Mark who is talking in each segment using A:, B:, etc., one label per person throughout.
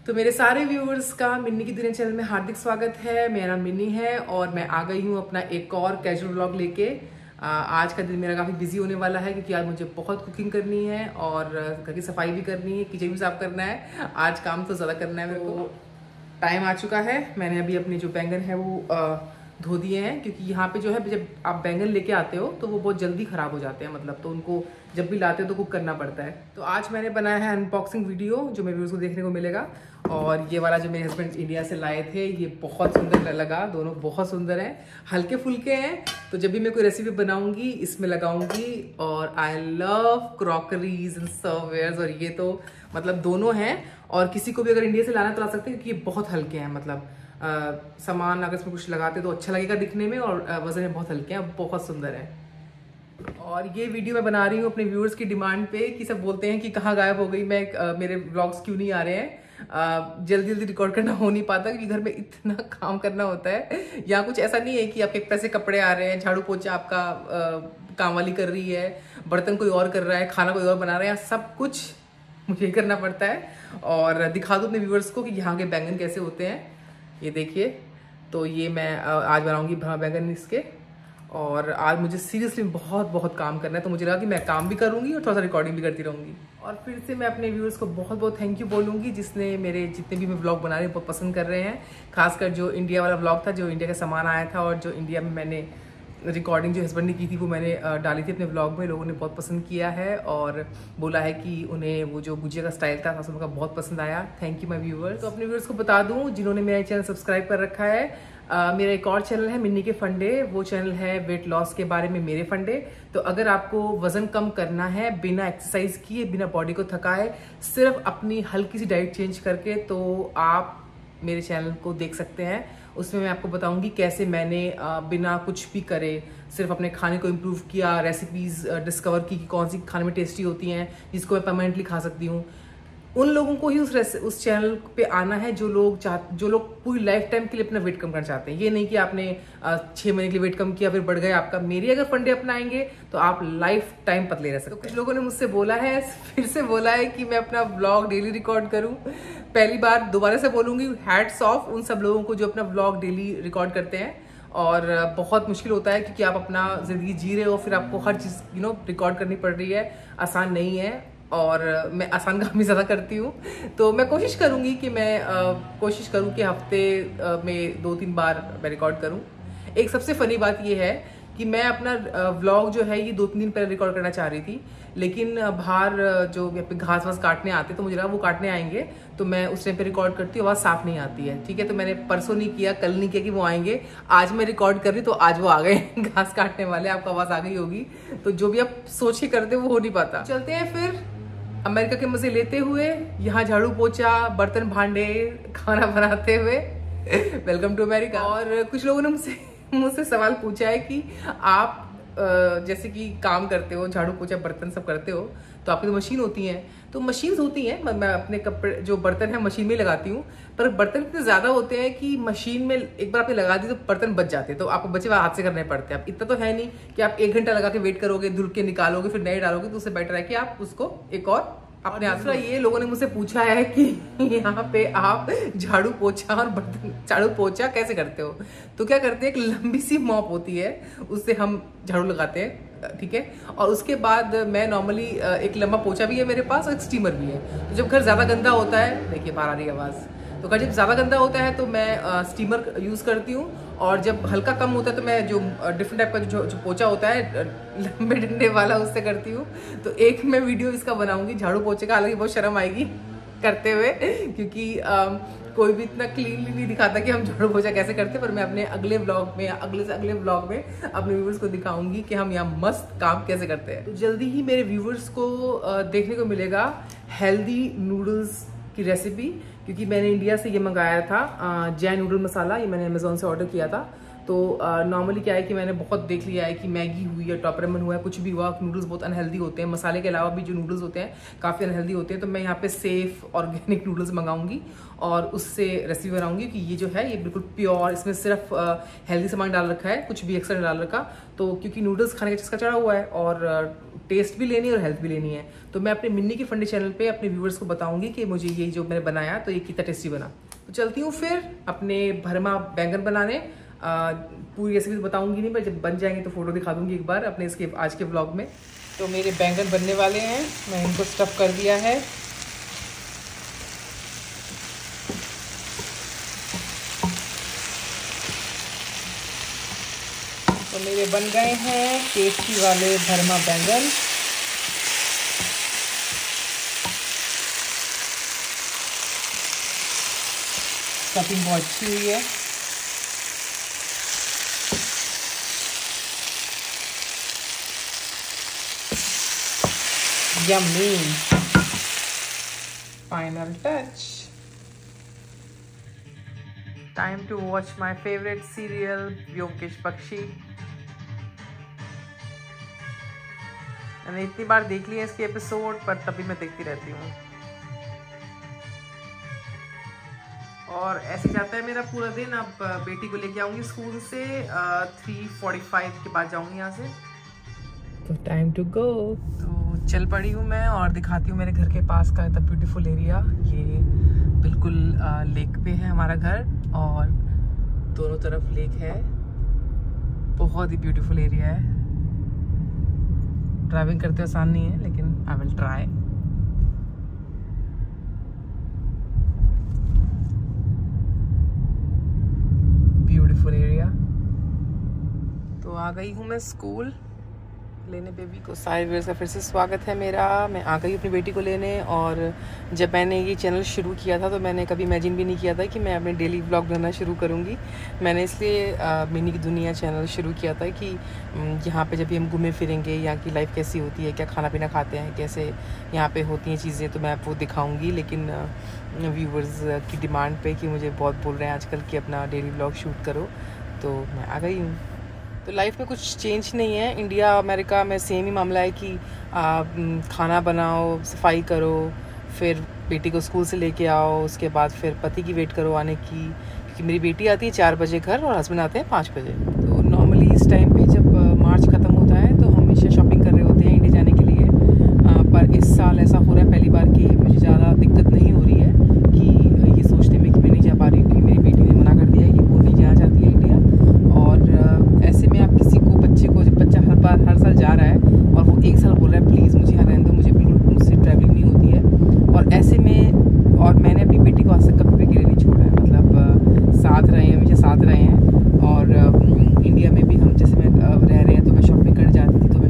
A: तो मेरे सारे व्यूअर्स का मिन्नी की दुनिया चैनल में हार्दिक स्वागत है। मेरा नाम मिन्नी है और मैं आ गई हूँ अपना एक और कैजुअल व्लॉग लेके। आज का दिन मेरा काफ़ी बिजी होने वाला है क्योंकि आज मुझे बहुत कुकिंग करनी है और घर की सफाई भी करनी है, किचन भी साफ करना है। आज काम तो ज़्यादा करना है मेरे को। टाइम आ चुका है। मैंने अभी अपने जो बैंगन है वो धो दिए हैं क्योंकि यहाँ पे जो है जब आप बैंगन लेके आते हो तो वो बहुत जल्दी ख़राब हो जाते हैं, मतलब तो उनको जब भी लाते हो तो कुक करना पड़ता है। तो आज मैंने बनाया है अनबॉक्सिंग वीडियो जो मेरे व्यूअर्स को देखने को मिलेगा। और ये वाला जो मेरे हस्बैंड इंडिया से लाए थे ये बहुत सुंदर लगा, दोनों बहुत सुंदर हैं, हल्के फुल्के हैं। तो जब भी मैं कोई रेसिपी बनाऊंगी इसमें लगाऊंगी। और आई लव क्रॉकरीज एंड सर्ववेयर्स, और ये तो मतलब दोनों हैं। और किसी को भी अगर इंडिया से लाना तो ला सकते हैं क्योंकि ये बहुत हल्के हैं, मतलब सामान अगर इसमें कुछ लगाते तो अच्छा लगेगा दिखने में, और वजन में बहुत हल्के हैं, बहुत सुंदर है। और ये वीडियो मैं बना रही हूँ अपने व्यूअर्स की डिमांड पे कि सब बोलते हैं कि कहाँ गायब हो गई, मैं मेरे व्लॉग्स क्यों नहीं आ रहे हैं। जल्दी जल्दी रिकॉर्ड करना हो नहीं पाता क्योंकि घर में इतना काम करना होता है। यहाँ कुछ ऐसा नहीं है कि आपके पैसे कपड़े आ रहे हैं, झाड़ू पोछा आपका काम वाली कर रही है, बर्तन कोई और कर रहा है, खाना कोई और बना रहा है, सब कुछ मुझे ही करना पड़ता है। और दिखा दूँ अपने व्यूअर्स को कि यहाँ के बैंगन कैसे होते हैं। ये देखिए, तो ये मैं आज बनाऊंगी बैंगन इसके। और आज मुझे सीरियसली बहुत काम करना है, तो मुझे लगा कि मैं काम भी करूंगी और थोड़ा सा रिकॉर्डिंग भी करती रहूंगी। और फिर से मैं अपने व्यूअर्स को बहुत थैंक यू बोलूंगी जिसने मेरे जितने भी मैं व्लॉग बना रही हूँ बहुत पसंद कर रहे हैं। खासकर जो इंडिया वाला व्लॉग था, जो इंडिया का सामान आया था, और जो इंडिया में मैंने रिकॉर्डिंग जो हस्बैंड ने की थी वो मैंने डाली थी अपने व्लॉग में। लोगों ने बहुत पसंद किया है और बोला है कि उन्हें वो जो गुजिया का स्टाइल था उनका बहुत पसंद आया। Thank you my viewers. तो अपने व्यूअर्स को बता दूं जिन्होंने मेरा चैनल सब्सक्राइब कर रखा है, मेरा एक और चैनल है मिन्नी के फंडे। वो चैनल है वेट लॉस के बारे में मेरे फंडे। तो अगर आपको वजन कम करना है बिना एक्सरसाइज किए, बिना बॉडी को थकाए, सिर्फ अपनी हल्की सी डाइट चेंज करके, तो आप मेरे चैनल को देख सकते हैं। उसमें मैं आपको बताऊंगी कैसे मैंने बिना कुछ भी करे सिर्फ अपने खाने को इम्प्रूव किया, रेसिपीज डिस्कवर की कि कौन सी खाने में टेस्टी होती हैं जिसको मैं परमानेंटली खा सकती हूँ। उन लोगों को ही उस चैनल पे आना है जो लोग पूरी लाइफ टाइम के लिए अपना वेट कम करना चाहते हैं। ये नहीं कि आपने 6 महीने के लिए वेट कम किया फिर बढ़ गया आपका। मेरी अगर फंडे अपनाएंगे तो आप लाइफ टाइम पतले रह सकते हैं। तो कुछ लोगों ने मुझसे बोला है, फिर से बोला है कि मैं अपना व्लॉग डेली रिकॉर्ड करूं। पहली बार दोबारा से बोलूंगी, हैट्स ऑफ उन सब लोगों को जो अपना व्लॉग डेली रिकॉर्ड करते हैं। और बहुत मुश्किल होता है क्योंकि आप अपना जिंदगी जी रहे हो, फिर आपको हर चीज़ रिकॉर्ड करनी पड़ रही है। आसान नहीं है और मैं आसान काम भी ज़्यादा करती हूँ। तो मैं कोशिश करूँगी कि कोशिश करूँ कि हफ्ते में 2-3 बार मैं रिकॉर्ड करूँ। एक सबसे फ़नी बात ये है कि मैं अपना व्लॉग जो है ये 2-3 दिन पहले रिकॉर्ड करना चाह रही थी, लेकिन बाहर जो यहाँ पे घास वास काटने आते तो मुझे लगा वो काटने आएंगे तो मैं उस टाइम पे रिकॉर्ड करती हूँ, आवाज़ साफ नहीं आती है। ठीक है, तो मैंने परसों नहीं किया, कल नहीं किया कि वो आएंगे। आज मैं रिकॉर्ड कर रही तो आज वो आ गए घास काटने वाले, आपको आवाज़ आ गई होगी। तो जो भी आप सोच के करते हो वो हो नहीं पाता। चलते हैं फिर अमेरिका के मजे लेते हुए, यहाँ झाड़ू पोछा, बर्तन भांडे, खाना बनाते हुए। Welcome to America. और कुछ लोगों ने मुझसे सवाल पूछा है कि आप जैसे कि काम करते हो, झाड़ू पोछा बर्तन सब करते हो, तो आपकी तो मशीन होती हैं। तो मशीन्स होती हैं, मैं अपने कपड़े जो बर्तन है मशीन में लगाती हूँ, पर बर्तन इतने ज़्यादा होते हैं कि मशीन में एक बार आपने लगा दी तो बर्तन बच जाते हैं, तो आपको बचे हुए हाथ से करने पड़ते हैं। अब इतना तो है नहीं कि आप 1 घंटा लगा के वेट करोगे, धुल के निकालोगे, फिर नए डालोगे, तो उससे बेटर है कि आप उसको एक और अपने हाथ से। ये लोगों ने मुझसे पूछा है कि यहाँ पे आप झाड़ू पोछा और बर्तन झाड़ू पोछा कैसे करते हो। तो क्या करते हैं, एक लंबी सी मॉप होती है, उससे हम झाड़ू लगाते हैं। ठीक है, और उसके बाद मैं नॉर्मली एक लंबा पोछा भी है मेरे पास और एक स्टीमर भी है। तो जब घर ज़्यादा गंदा होता है, देखिए बाहर आ रही है आवाज़, तो घर जब ज़्यादा गंदा होता है तो मैं स्टीमर यूज़ करती हूँ। और जब हल्का कम होता है तो मैं जो डिफरेंट टाइप का जो पोछा होता है लंबे डंडे वाला उससे करती हूँ। तो एक मैं वीडियो इसका बनाऊंगी झाड़ू पोछे का, हालांकि बहुत शर्म आएगी करते हुए क्योंकि कोई भी इतना क्लीनली नहीं दिखाता कि हम झाड़ू पोछा कैसे करते, पर मैं अपने अगले व्लॉग में या अगले से अगले व्लॉग में अपने व्यूवर्स को दिखाऊंगी कि हम यहाँ मस्त काम कैसे करते हैं। तो जल्दी ही मेरे व्यूवर्स को देखने को मिलेगा हेल्दी नूडल्स की रेसिपी, क्योंकि मैंने इंडिया से ये मंगाया था जय नूडल मसाला। ये मैंने अमेजोन से ऑर्डर किया था। तो नॉर्मली क्या है कि मैंने बहुत देख लिया है कि मैगी हुई या टॉप रेमन हुआ है, कुछ भी हुआ, नूडल्स बहुत अनहेल्दी होते हैं, मसाले के अलावा भी जो नूडल्स होते हैं काफ़ी अनहेल्दी होते हैं। तो मैं यहाँ पे सेफ ऑर्गेनिक नूडल्स मंगाऊंगी और उससे रेसिपी बनाऊंगी कि ये जो है ये बिल्कुल प्योर, इसमें सिर्फ हेल्दी सामान डाल रखा है, कुछ भी एक्स्ट्रा डाल रखा। तो क्योंकि नूडल्स खाने का चस्का चढ़ा हुआ है और टेस्ट भी लेनी है और हेल्थ भी लेनी है, तो मैं अपने मिन्नी की फंडी चैनल पे अपने व्यूवर्स को बताऊंगी कि मुझे ये जो मैंने बनाया तो ये कितना टेस्टी बना। तो चलती हूँ फिर अपने भरमा बैंगन बनाने। पूरी रेसिपी बताऊंगी नहीं, पर जब बन जाएंगे तो फोटो दिखा दूंगी एक बार अपने इसके आज के व्लॉग में। तो मेरे बैंगन बनने वाले हैं, मैं इनको स्टफ कर दिया है। तो मेरे बन गए हैं टेस्टी वाले भरमा बैंगन। स्टफिंग बहुत अच्छी हुई है। Yummy. Final touch. Time to watch my favorite serial, Vyomkesh Bakshi. मैंने इतनी बार देख लिया इसके एपिसोड, पर तभी मैं देखती रहती हूँ। और ऐसे जाता है मेरा पूरा दिन। अब बेटी को लेके आऊँगी स्कूल से, 3:45 के बाद जाऊँगी यहाँ से। तो टाइम टू गो। तो चल पड़ी हूँ मैं और दिखाती हूँ मेरे घर के पास का इतना ब्यूटीफुल एरिया। ये बिल्कुल लेक पे है हमारा घर और दोनों तरफ लेक है। बहुत ही ब्यूटीफुल एरिया है। ड्राइविंग करते आसान नहीं है, लेकिन I will try. Beautiful area. तो आ गई हूँ मैं स्कूल लेने बेबी को। सारे व्यूअर्स का फिर से स्वागत है मेरा। मैं आ गई अपनी बेटी को लेने। और जब मैंने ये चैनल शुरू किया था तो मैंने कभी इमेजिन भी नहीं किया था कि मैं अपने डेली व्लॉग बनाना शुरू करूँगी। मैंने इसलिए मिनी की दुनिया चैनल शुरू किया था कि यहाँ पे जब भी हम घूमे फिरेंगे, यहाँ की लाइफ कैसी होती है, क्या खाना पीना खाते हैं, कैसे यहाँ पे होती हैं चीज़ें, तो मैं वो दिखाऊँगी। लेकिन व्यूवर्स की डिमांड पे कि मुझे बहुत बोल रहे हैं आजकल कि अपना डेली व्लॉग शूट करो, तो मैं आ गई हूँ। तो लाइफ में कुछ चेंज नहीं है। इंडिया अमेरिका में सेम ही मामला है कि खाना बनाओ, सफाई करो, फिर बेटी को स्कूल से लेके आओ, उसके बाद फिर पति की वेट करो आने की, क्योंकि मेरी बेटी आती है 4 बजे घर और हस्बैंड आते हैं 5 बजे। तो नॉर्मली इस टाइम पे जब मार्च ख़त्म होता है तो हम हमेशा शॉपिंग कर रहे होते हैं इंडिया जाने के लिए। पर इस साल ऐसा हो रहा है पहली बार कि मुझे ज़्यादा दिक्कत नहीं हो रही है कि ये सोचने में कि मैं नहीं जा पा रही हूँ, क्योंकि मेरी बेटी ने मना कर दिया है कि वो नहीं जाना चाहती है इंडिया। और ऐसे में आप किसी को, बच्चे को, जब बच्चा हर साल जा रहा है और वो 1 साल बोल रहा है प्लीज़ मुझे यहाँ रहने दो, मुझे बिल्कुल मुझसे ट्रैवलिंग नहीं होती है। और ऐसे में, और मैंने अपनी बेटी को आज तक कभी भी अकेले नहीं छोड़ा है, मतलब साथ रहे हैं, हमेशा साथ रहे हैं। और इंडिया में भी हम जैसे मैं रह रहे हैं तो मैं शॉपिंग करने जाती थी, तो मैं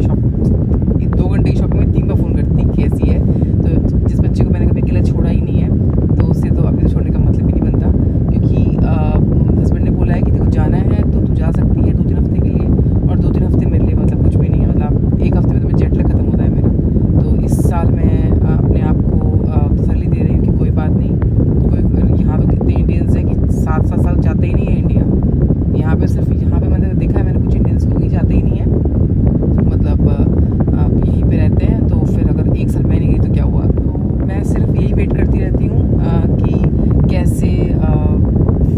A: 2 घंटे की शॉपिंग में 3 बार फ़ोन करती थी कैसी है। तो जिस बच्चे को मैंने कभी अकेला छोड़ा ही नहीं है, तो उससे तो अभी तो छोड़ने का मतलब ही नहीं बनता, क्योंकि हस्बैंड ने बोला है कि देखो जाना है तो तू जा सकती है 2-3 हफ्ते के लिए, और 2-3 हफ्ते मेरे लिए मतलब कुछ भी नहीं है। मतलब 1 हफ्ते में तो मैं जेट लैग ख़त्म होता है मेरा। तो इस साल मैं अपने आप को तसल्ली दे रही हूँ कि कोई बात नहीं। कोई यहाँ तो कितने इंडियंस हैं कि 7-7 साल जाते ही नहीं है इंडिया। यहाँ पे सिर्फ, यहाँ पे मैंने देखा है मैंने कुछ इंडियंस को कि जाते ही नहीं है, मतलब आप यहीं पे रहते हैं। तो फिर अगर 1 साल मैं नहीं गई तो क्या हुआ। तो मैं सिर्फ यही वेट करती रहती हूँ कि कैसे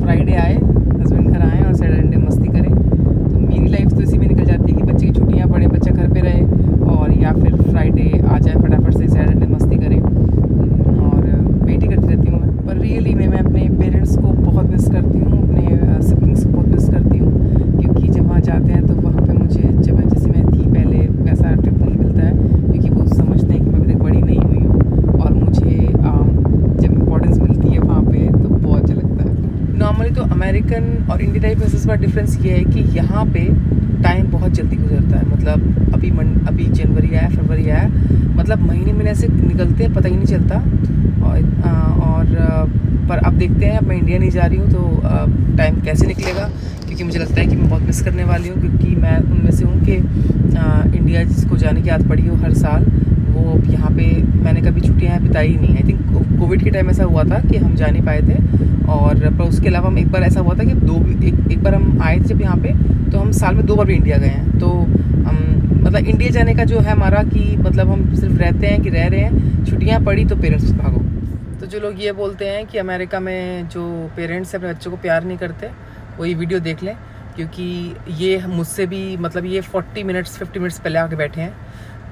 A: फ्राइडे आए, हस्बैंड घर आएँ और सैटरडे मस्ती करें। तो मेरी लाइफ तो इसी में निकल जाती है कि बच्चे की छुट्टियाँ पड़े, बच्चा घर पे रहे, और या फिर फ्राइडे आ जाए फटाफट से, सैटरडे मस्ती करें, और वेट ही करती रहती हूँ मैं। पर रियली में मैं अपने पेरेंट्स को बहुत मिस करती हूँ, अपने सिबलिंग्स को बहुत मिस करती हूँ, क्योंकि जब वहाँ जाते हैं तो वहाँ पे मुझे जैसे मैं थी पहले वैसा ट्रिप नहीं मिलता है, क्योंकि वो समझते हैं कि मैं अभी तक बड़ी नहीं हुई हूँ, और मुझे जब इम्पोर्टेंस मिलती है वहाँ पे तो बहुत अच्छा लगता है। नॉर्मली तो अमेरिकन और इंडियन लाइफ में सबसे बड़ा डिफरेंस ये है कि यहाँ पे टाइम बहुत जल्दी गुजरता है। मतलब अभी जनवरी आया, फरवरी आया, मतलब महीने ऐसे निकलते हैं, पता ही नहीं चलता। और पर अब देखते हैं, अब मैं इंडिया नहीं जा रही हूँ तो टाइम कैसे निकलेगा, क्योंकि मुझे लगता है कि मैं बहुत मिस करने वाली हूँ, क्योंकि मैं उनमें से हूँ कि इंडिया जिसको जाने की आदत पड़ी हो हर साल, वो अब यहाँ पे मैंने कभी छुट्टियाँ यहाँ बिताई ही नहीं। आई थिंक कोविड के टाइम ऐसा हुआ था कि हम जा नहीं पाए थे, और पर उसके अलावा हम एक बार ऐसा हुआ था कि एक बार हम आए थे जब यहाँ पे, तो हम साल में 2 बार भी इंडिया गए हैं। तो मतलब इंडिया जाने का जो है हमारा कि मतलब हम सिर्फ रहते हैं कि रह रहे हैं, छुट्टियाँ पड़ी तो पेरेंट्स से भागो। तो जो लोग ये बोलते हैं कि अमेरिका में जो पेरेंट्स अपने बच्चों को प्यार नहीं करते, वो ये वीडियो देख लें, क्योंकि ये मुझसे भी मतलब ये 50 मिनट्स पहले आके बैठे हैं।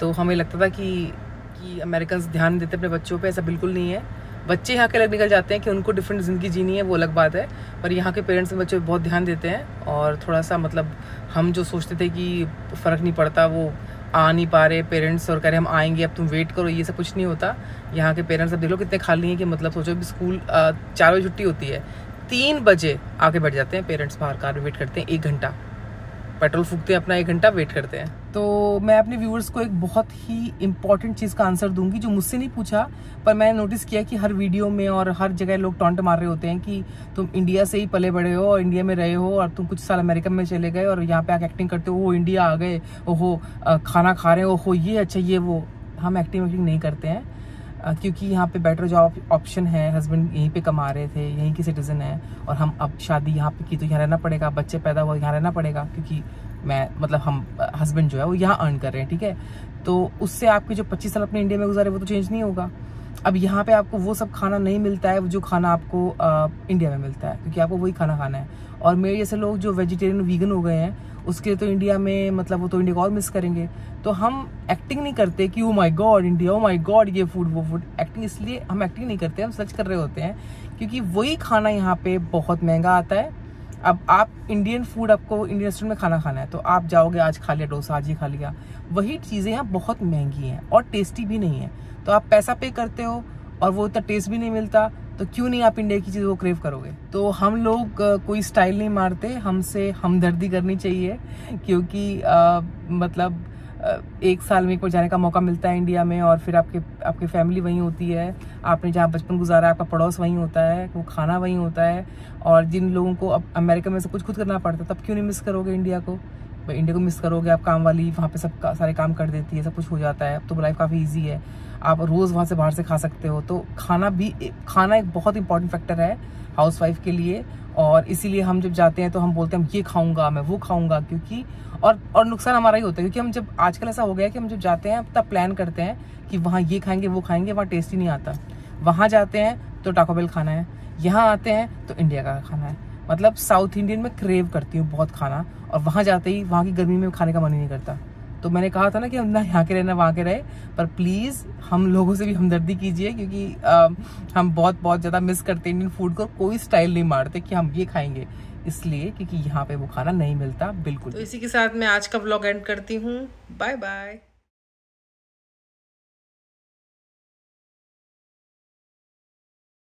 A: तो हमें लगता था कि अमेरिकन्स ध्यान देते अपने बच्चों पे, ऐसा बिल्कुल नहीं है। बच्चे यहाँ के अलग निकल जाते हैं कि उनको डिफरेंट ज़िंदगी जीनी है, वो अलग बात है, पर यहाँ के पेरेंट्स अपने बच्चों पे बहुत ध्यान देते हैं। और थोड़ा सा मतलब हम जो सोचते थे कि फ़र्क नहीं पड़ता, वो आ नहीं पा रहे पेरेंट्स और कह रहे हम आएंगे अब तुम वेट करो, ये सब कुछ नहीं होता। यहाँ के पेरेंट्स अब देख लो कितने खाली हैं कि मतलब सोचो कि स्कूल 4 बजे छुट्टी होती है, 3 बजे आके बैठ जाते हैं पेरेंट्स, बाहर कार में वेट करते हैं 1 घंटा, पेट्रोल फूकते हैं अपना, 1 घंटा वेट करते हैं। तो मैं अपने व्यूअर्स को एक बहुत ही इंपॉर्टेंट चीज़ का आंसर दूंगी जो मुझसे नहीं पूछा, पर मैंने नोटिस किया कि हर वीडियो में और हर जगह लोग टॉन्ट मार रहे होते हैं कि तुम इंडिया से ही पले बड़े हो और इंडिया में रहे हो और तुम कुछ साल अमेरिका में चले गए और यहाँ पे आके एक्टिंग करते हो, वो इंडिया आ गए, ओहो खाना खा रहे हो, ओहो ये अच्छा ये वो। हम एक्टिंग नहीं करते हैं, क्योंकि यहाँ पे बेटर जॉब ऑप्शन है, हस्बैंड यहीं पे कमा रहे थे, यहीं के सिटीजन हैं, और हम अब शादी यहाँ पे की तो यहाँ रहना पड़ेगा, बच्चे पैदा हुआ यहाँ रहना पड़ेगा, क्योंकि मैं मतलब हम हस्बैंड जो है वो यहाँ अर्न कर रहे हैं, ठीक है। तो उससे आपके जो 25 साल अपने इंडिया में गुजारे वो तो चेंज नहीं होगा। अब यहाँ पे आपको वो सब खाना नहीं मिलता है जो खाना आपको इंडिया में मिलता है, क्योंकि आपको वही खाना खाना है। और मेरे जैसे लोग जो वेजिटेरियन वीगन हो गए हैं, उसके तो इंडिया में मतलब वो तो इंडिया को और मिस करेंगे। तो हम एक्टिंग नहीं करते कि oh my God India, oh my God ये फूड वो फूड। एक्टिंग इसलिए हम एक्टिंग नहीं करते, हम सर्च कर रहे होते हैं, क्योंकि वही खाना यहाँ पे बहुत महंगा आता है। अब आप इंडियन फूड, आपको इंडियन रेस्टोरेंट में खाना खाना है तो आप जाओगे, आज खा लिया डोसा, आज ही खा लिया, वही चीज़ें यहाँ बहुत महंगी हैं और टेस्टी भी नहीं है। तो आप पैसा पे करते हो और वो इतना टेस्ट भी नहीं मिलता, तो क्यों नहीं आप इंडिया की चीज़ वो क्रेव करोगे। तो हम लोग कोई स्टाइल नहीं मारते, हमसे हमदर्दी करनी चाहिए, क्योंकि मतलब 1 साल में एक बार जाने का मौका मिलता है इंडिया में, और फिर आपकी फैमिली वहीं होती है, आपने जहाँ बचपन गुजारा आपका पड़ोस वहीं होता है, वो खाना वहीं होता है। और जिन लोगों को अब अमेरिका में सब कुछ खुद करना पड़ता है, तब क्यों नहीं मिस करोगे इंडिया को। भाई इंडिया को मिस करोगे, आप काम वाली वहाँ पे सब सारे काम कर देती है, सब कुछ हो जाता है, अब तो लाइफ काफ़ी ईजी है, आप रोज़ वहाँ से बाहर से खा सकते हो। तो खाना एक बहुत इंपॉर्टेंट फैक्टर है हाउसवाइफ के लिए, और इसीलिए हम जब जाते हैं तो हम बोलते हैं हम ये खाऊंगा, मैं वो खाऊंगा, क्योंकि और नुकसान हमारा ही होता है, क्योंकि हम जब आजकल ऐसा हो गया कि हम जब जाते हैं तब प्लान करते हैं कि वहाँ ये खाएंगे वो खाएंगे, वहाँ टेस्ट ही नहीं आता। वहाँ जाते हैं तो टाको बेल खाना है, यहाँ आते हैं तो इंडिया का खाना है। मतलब साउथ इंडियन में क्रेव करती हूँ बहुत खाना, और वहाँ जाते ही वहाँ की गर्मी में खाने का मन ही नहीं करता। तो मैंने कहा था ना कि हम ना यहाँ के रहे ना वहाँ के रहे, पर प्लीज़ हम लोगों से भी हमदर्दी कीजिए, क्योंकि हम बहुत ज़्यादा मिस करते हैं इंडियन फूड को। कोई स्टाइल नहीं मारते कि हम ये खाएंगे, इसलिए क्योंकि यहाँ पे वो खाना नहीं मिलता बिल्कुल। तो इसी के साथ मैं आज का व्लॉग एंड करती हूँ। Bye bye.